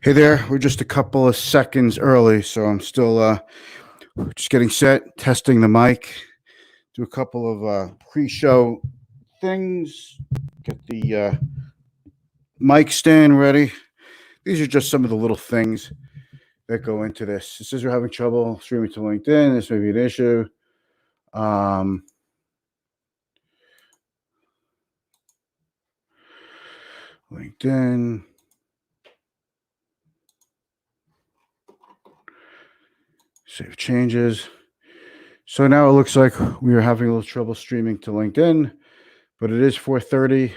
Hey there, we're just a couple of seconds early, so I'm still just getting set, testing the mic, do a couple of pre-show things, get the mic stand ready. These are just some of the little things that go into this. It says you're having trouble streaming to LinkedIn. This may be an issue. LinkedIn. Save changes. So now it looks like we are having a little trouble streaming to LinkedIn, but it is 4:30.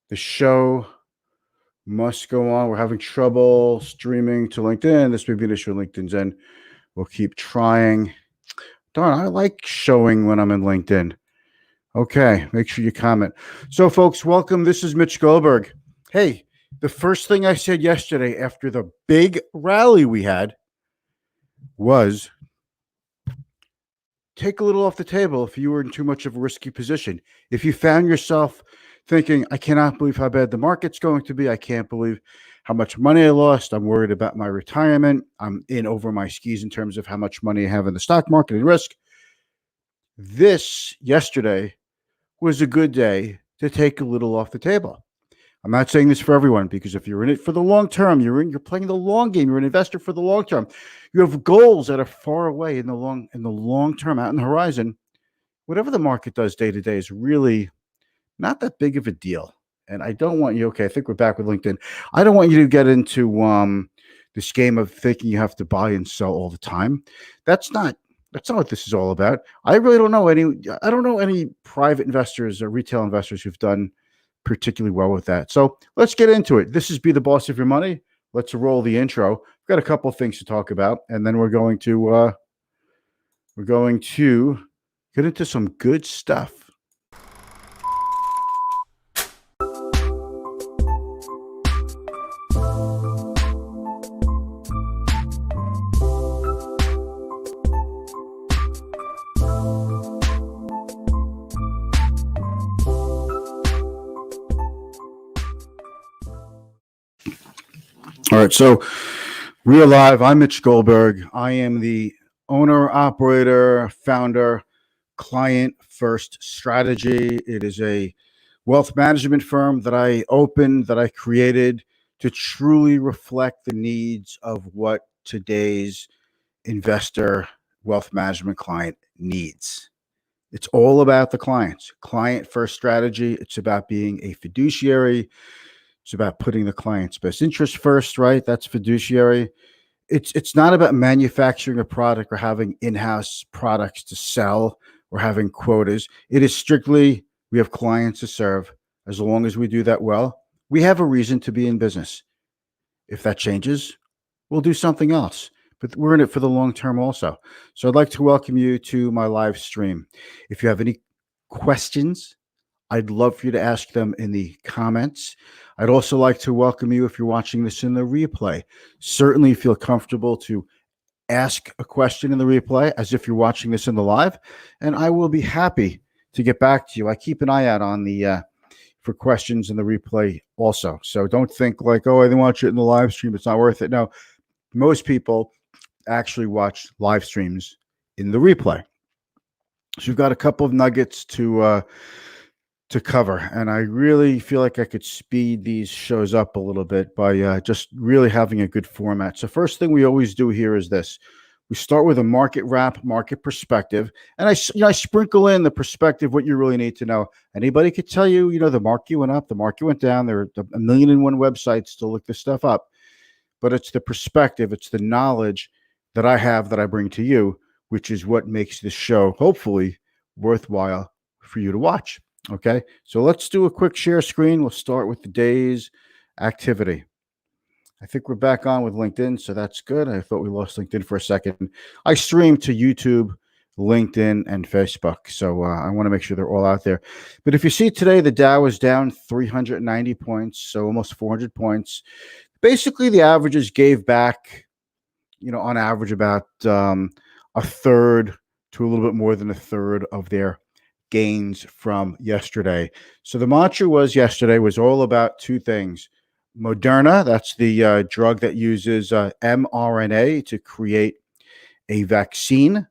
The show must go on. We're having trouble streaming to LinkedIn. This may be an issue with LinkedIn's end. We'll keep trying. Darn, I like showing when I'm in LinkedIn. Okay, make sure you comment. So, folks, welcome. This is Mitch Goldberg. Hey, the first thing I said yesterday after the big rally we had was take a little off the table if you were in too much of a risky position. If you found yourself thinking, I cannot believe how bad the market's going to be. I can't believe how much money I lost. I'm worried about my retirement. I'm in over my skis in terms of how much money I have in the stock market and risk. This yesterday was a good day to take a little off the table. I'm not saying this for everyone, because if you're in it for the long term, you're playing the long game. You're an investor for the long term. You have goals that are far away in the long term, out in the horizon. Whatever the market does day to day is really not that big of a deal. And I don't want you. Okay, I think we're back with LinkedIn. I don't want you to get into this game of thinking you have to buy and sell all the time. That's not what this is all about. I really don't know any. I don't know any private investors or retail investors who've done particularly well with that. So let's get into it. This is Be the Boss of Your Money. Let's roll the intro. We've got a couple of things to talk about, and then we're going to get into some good stuff. All right, so we're live. I'm Mitch Goldberg. I am the owner, operator, founder, Client First Strategy. It is a wealth management firm that I opened, that I created to truly reflect the needs of what today's investor wealth management client needs. It's all about the clients. Client First Strategy. It's about being a fiduciary. It's about putting the client's best interest first, right? That's fiduciary. It's not about manufacturing a product or having in-house products to sell or having quotas. It is strictly, we have clients to serve. As long as we do that well, we have a reason to be in business. If that changes, we'll do something else. But we're in it for the long term also. So I'd like to welcome you to my live stream. If you have any questions, I'd love for you to ask them in the comments. I'd also like to welcome you if you're watching this in the replay. Certainly feel comfortable to ask a question in the replay as if you're watching this in the live, and I will be happy to get back to you. I keep an eye out on the for questions in the replay also. So don't think like, oh, I didn't watch it in the live stream, it's not worth it. No, most people actually watch live streams in the replay. So you've got a couple of nuggets to cover, and I really feel like I could speed these shows up a little bit by just really having a good format. So first thing we always do here is this. We start with a market wrap, market perspective, and I sprinkle in the perspective, what you really need to know. Anybody could tell you, the market went up, the market went down. There are a million and one websites to look this stuff up, but it's the perspective, it's the knowledge that I have that I bring to you, which is what makes this show hopefully worthwhile for you to watch. Okay, so let's do a quick share screen. We'll start with the day's activity. I think we're back on with LinkedIn, so that's good. I thought we lost LinkedIn for a second. I stream to YouTube, LinkedIn, and Facebook, so I want to make sure they're all out there. But if you see today, the Dow is down 390 points, so almost 400 points. Basically, the averages gave back, on average about a third to a little bit more than a third of their gains from yesterday. So the mantra yesterday was all about two things: Moderna, that's the drug that uses mRNA to create a vaccine,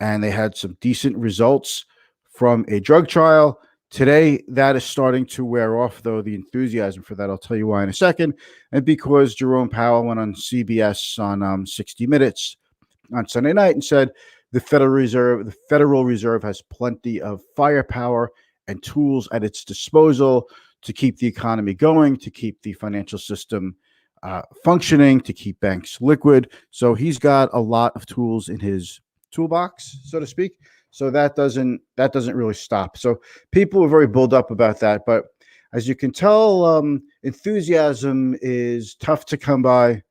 and they had some decent results from a drug trial. Today, that is starting to wear off, though, the enthusiasm for that. I'll tell you why in a second. And because Jerome Powell went on CBS on 60 Minutes on Sunday night and said the Federal Reserve has plenty of firepower and tools at its disposal to keep the economy going, to keep the financial system functioning, to keep banks liquid. So he's got a lot of tools in his toolbox, so to speak. So that doesn't really stop. So people were very bulled up about that. But as you can tell, enthusiasm is tough to come by,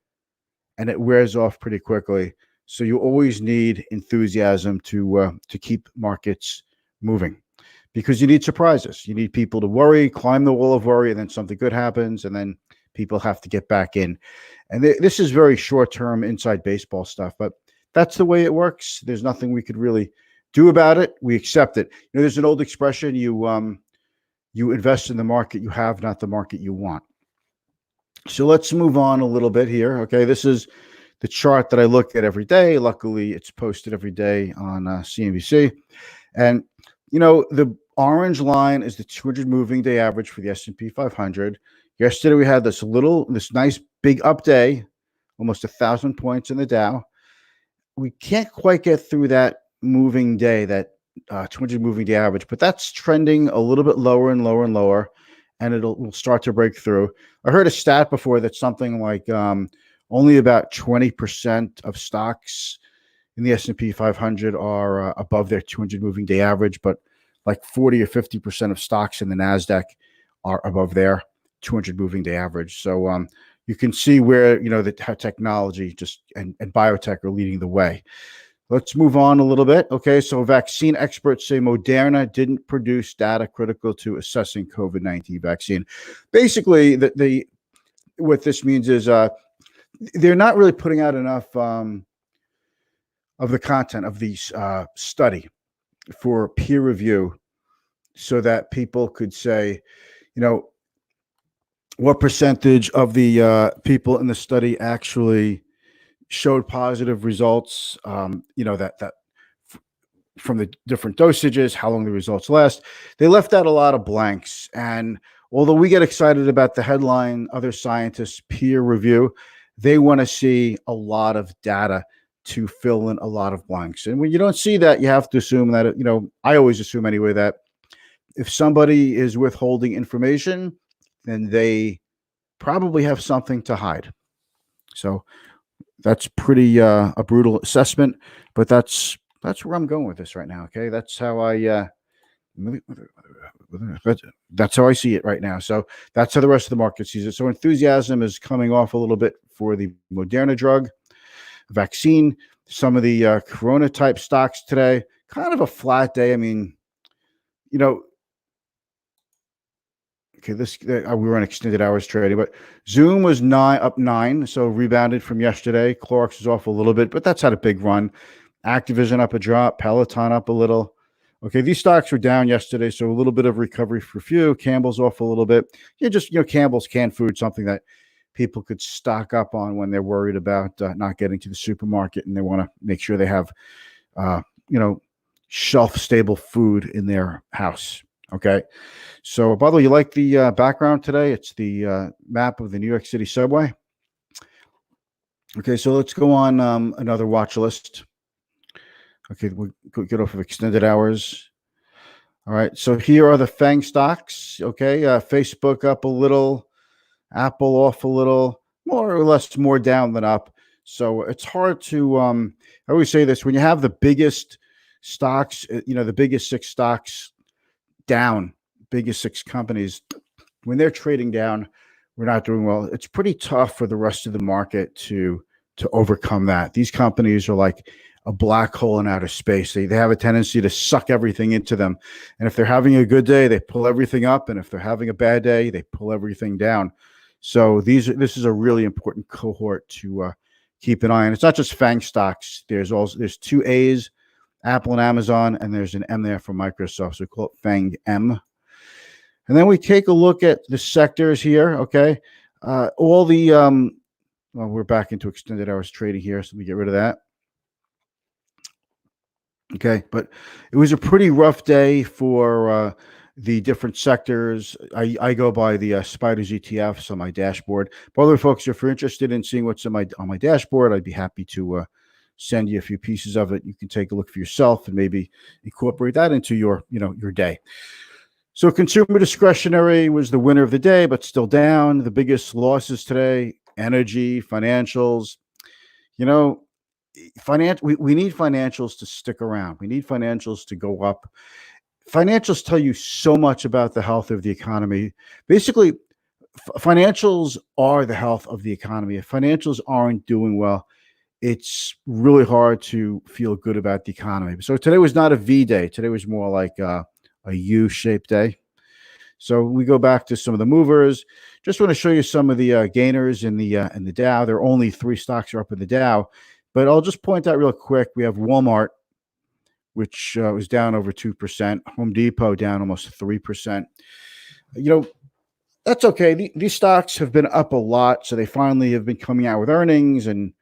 and it wears off pretty quickly. So you always need enthusiasm to keep markets moving, because you need surprises. You need people to worry, climb the wall of worry, and then something good happens, and then people have to get back in. And this is very short-term inside baseball stuff, but that's the way it works. There's nothing we could really do about it. We accept it. There's an old expression: you invest in the market you have, not the market you want. So let's move on a little bit here. Okay, this is the chart that I look at every day. Luckily, it's posted every day on CNBC. And, the orange line is the 200 moving day average for the S&P 500. Yesterday, we had this nice big up day, almost 1,000 points in the Dow. We can't quite get through that moving day, that 200 moving day average, but that's trending a little bit lower and lower and lower, and will start to break through. I heard a stat before that something like only about 20% of stocks in the S&P 500 are above their 200 moving day average, but like 40 or 50% of stocks in the NASDAQ are above their 200 moving day average. So you can see where, how technology and biotech are leading the way. Let's move on a little bit. Okay, so vaccine experts say Moderna didn't produce data critical to assessing COVID-19 vaccine. Basically, what this means is they're not really putting out enough of the content of the study for peer review, so that people could say, what percentage of the people in the study actually showed positive results, that from the different dosages, how long the results last. They left out a lot of blanks. And although we get excited about the headline, other scientists peer review, they want to see a lot of data to fill in a lot of blanks. And when you don't see that, you have to assume that, I always assume anyway, that if somebody is withholding information, then they probably have something to hide. So that's pretty a brutal assessment, but that's where I'm going with this right now. Okay, that's how that's how I see it right now. So that's how the rest of the market sees it. So enthusiasm is coming off a little bit for the Moderna drug vaccine. Some of the Corona type stocks today, kind of a flat day. I mean, okay, we were on extended hours trading, but Zoom was up 9, so rebounded from yesterday. Clorox was off a little bit, but that's had a big run. Activision up a drop, Peloton up a little. Okay, these stocks were down yesterday, so a little bit of recovery for a few. Campbell's off a little bit. Campbell's canned food, something that people could stock up on when they're worried about not getting to the supermarket, and they want to make sure they have, shelf-stable food in their house. Okay. So, by the way, you like the background today? It's the map of the New York City subway. Okay, so let's go on another watch list. Okay, we'll get off of extended hours. All right, so here are the FANG stocks. Okay, Facebook up a little, Apple off a little, more or less more down than up. So it's hard to, I always say this, when you have the biggest stocks, the biggest 6 stocks down, biggest 6 companies, when they're trading down, we're not doing well. It's pretty tough for the rest of the market to overcome that. These companies are like a black hole in outer space. They have a tendency to suck everything into them. And if they're having a good day, they pull everything up. And if they're having a bad day, they pull everything down. So this is a really important cohort to keep an eye on. It's not just FANG stocks. There's 2 A's, Apple and Amazon, and there's an M there for Microsoft. So we call it FANG M. And then we take a look at the sectors here. Okay. All the well, we're back into extended hours trading here, so we get rid of that. Okay, but it was a pretty rough day for the different sectors. I go by the Spiders ETFs on my dashboard. By the way, folks, if you're interested in seeing what's on my dashboard, I'd be happy to send you a few pieces of it. You can take a look for yourself and maybe incorporate that into your your day. So consumer discretionary was the winner of the day, but still down. The biggest losses today: energy, financials. You know, we need financials to stick around. We need financials to go up. Financials tell you so much about the health of the economy. Basically, financials are the health of the economy. If financials aren't doing well, it's really hard to feel good about the economy. So today was not a V day. Today was more like a U-shaped day. So we go back to some of the movers. Just want to show you some of the gainers in the Dow. There are only 3 stocks are up in the Dow, but I'll just point out real quick. We have Walmart, which was down over 2%. Home Depot down almost 3%. That's okay. These stocks have been up a lot, so they finally have been coming out with earnings, and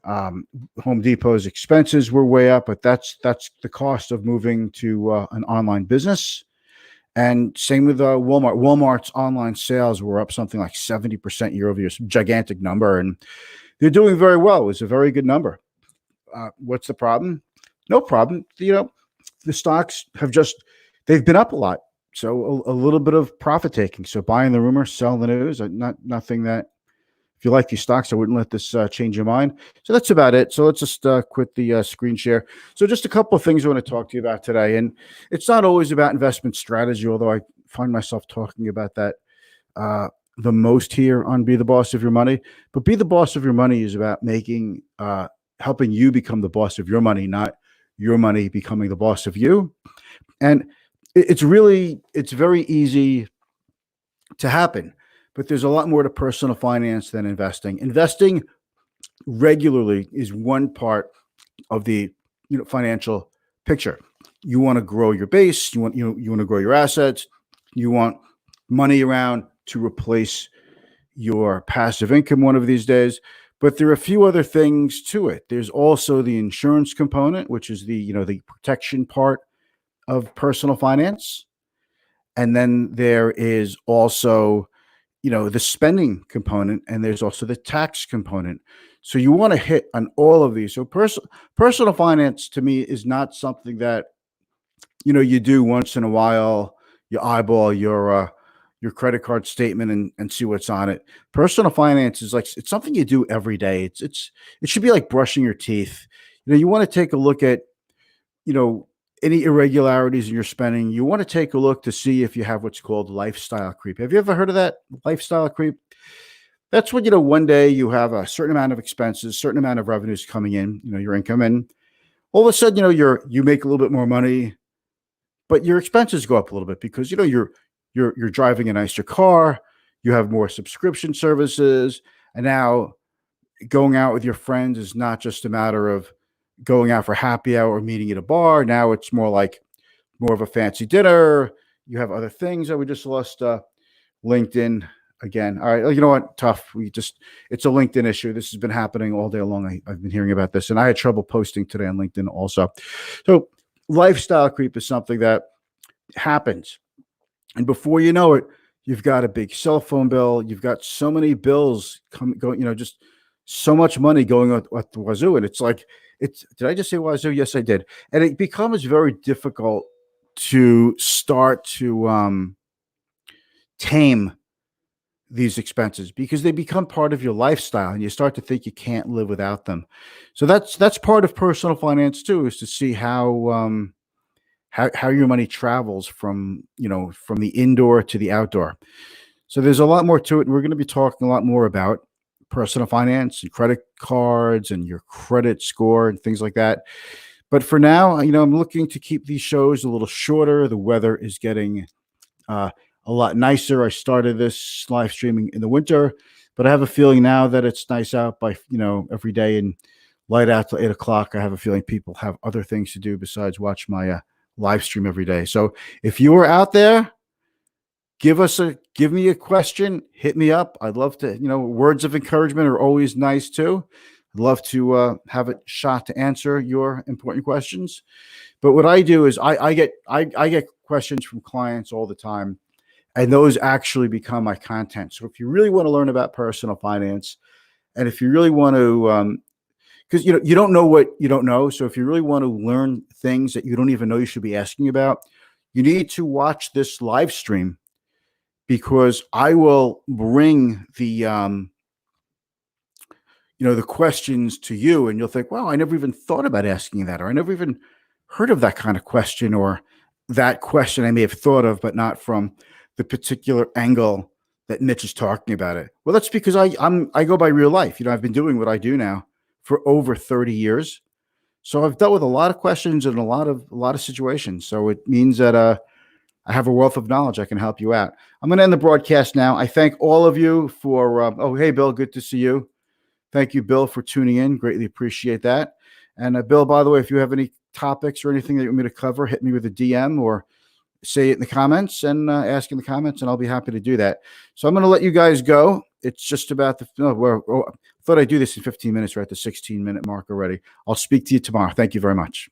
Home Depot's expenses were way up, but that's the cost of moving to an online business. And same with Walmart. Walmart's online sales were up something like 70% year over year, some gigantic number, and they're doing very well. It's a very good number. What's the problem? No problem. The stocks they've been up a lot. So a little bit of profit taking. So buying the rumor, selling the news. Nothing that, if you like these stocks, I wouldn't let this change your mind. So that's about it. So let's just quit the screen share. So just a couple of things I want to talk to you about today. And it's not always about investment strategy, although I find myself talking about that the most here on Be the Boss of Your Money. But Be the Boss of Your Money is about helping you become the boss of your money, not your money becoming the boss of you. And it's very easy to happen. But there's a lot more to personal finance than investing. Investing regularly is one part of the financial picture. You want to grow your base. You want to grow your assets. You want money around to replace your passive income one of these days. But there are a few other things to it. There's also the insurance component, which is the protection part of personal finance, and then there is also the spending component, and there's also the tax component. So you want to hit on all of these. So personal finance to me is not something that you do once in a while. You eyeball your credit card statement and see what's on it. Personal finance is it's something you do every day. It should be like brushing your teeth. You want to take a look at any irregularities in your spending. You want to take a look to see if you have what's called lifestyle creep. Have you ever heard of that? Lifestyle creep? That's when, one day you have a certain amount of expenses, certain amount of revenues coming in, your income, and all of a sudden, you make a little bit more money, but your expenses go up a little bit because, you're driving a nicer car, you have more subscription services, and now going out with your friends is not just a matter of going out for happy hour or meeting at a bar. Now it's more of a fancy dinner. You have other things. We just lost LinkedIn again. All right. You know what? Tough. It's a LinkedIn issue. This has been happening all day long. I've been hearing about this, and I had trouble posting today on LinkedIn also. So lifestyle creep is something that happens. And before you know it, you've got a big cell phone bill. You've got so many bills going, just so much money going at the wazoo. And did I just say wazoo? Yes, I did. And it becomes very difficult to start to tame these expenses because they become part of your lifestyle, and you start to think you can't live without them. So that's part of personal finance too, is to see how your money travels from the indoor to the outdoor. So there's a lot more to it. And we're going to be talking a lot more about personal finance and credit cards and your credit score and things like that. But for now, I'm looking to keep these shows a little shorter. The weather is getting a lot nicer. I started this live streaming in the winter, but I have a feeling now that it's nice out by, every day and light out till 8 o'clock. I have a feeling people have other things to do besides watch my live stream every day. So if you are out there, give me a question, hit me up. I'd love to, words of encouragement are always nice too. I'd love to have a shot to answer your important questions. But what I do is I get questions from clients all the time, and those actually become my content. So if you really want to learn about personal finance, and if you really want to, because you don't know what you don't know. So if you really want to learn things that you don't even know you should be asking about, you need to watch this live stream, because I will bring the questions to you, and you'll think, wow, I never even thought about asking that, or I never even heard of that kind of question, or that question I may have thought of, but not from the particular angle that Mitch is talking about it. Well, that's because I go by real life. I've been doing what I do now for over 30 years. So I've dealt with a lot of questions in a lot of situations. So it means that I have a wealth of knowledge. I can help you out. I'm going to end the broadcast now. I thank all of you for, oh, hey, Bill, good to see you. Thank you, Bill, for tuning in. Greatly appreciate that. And Bill, by the way, if you have any topics or anything that you want me to cover, hit me with a DM or say it in the comments, and ask in the comments, and I'll be happy to do that. So I'm going to let you guys go. It's just about I thought I'd do this in 15 minutes. We're at the 16-minute mark already. I'll speak to you tomorrow. Thank you very much.